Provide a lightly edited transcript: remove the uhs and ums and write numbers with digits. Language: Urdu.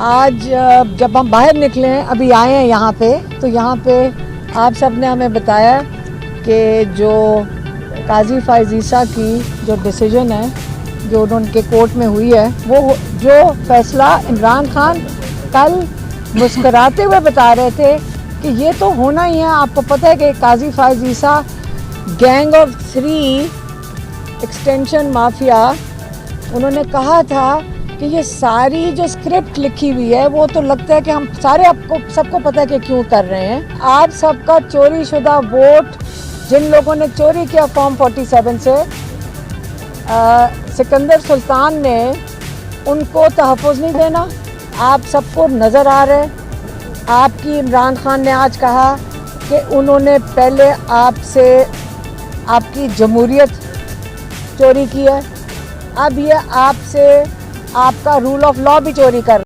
آج جب ہم باہر نکلے ہیں، ابھی آئے ہیں یہاں پہ، تو یہاں پہ آپ سب نے ہمیں بتایا کہ جو قاضی فائز عیسیٰ کی جو ڈیسیجن ہے، جو ان کے کورٹ میں ہوئی ہے، وہ جو فیصلہ عمران خان کل مسکراتے ہوئے بتا رہے تھے کہ یہ تو ہونا ہی ہے۔ آپ کو پتہ ہے کہ قاضی فائز عیسیٰ گینگ آف 3 ایکسٹینشن مافیا، انہوں نے کہا تھا کہ یہ ساری جو اسکرپٹ لکھی ہوئی ہے وہ تو لگتا ہے کہ ہم سارے سب کو پتہ ہے کہ کیوں کر رہے ہیں۔ آپ سب کا چوری شدہ ووٹ جن لوگوں نے چوری کیا فارم 47 سے، سکندر سلطان نے ان کو تحفظ نہیں دینا۔ آپ سب کو نظر آ رہا ہے، آپ کی عمران خان نے آج کہا کہ انہوں نے پہلے آپ سے آپ کی جمہوریت چوری کی ہے، اب یہ آپ سے آپ کا رول آف لا بھی چوری کر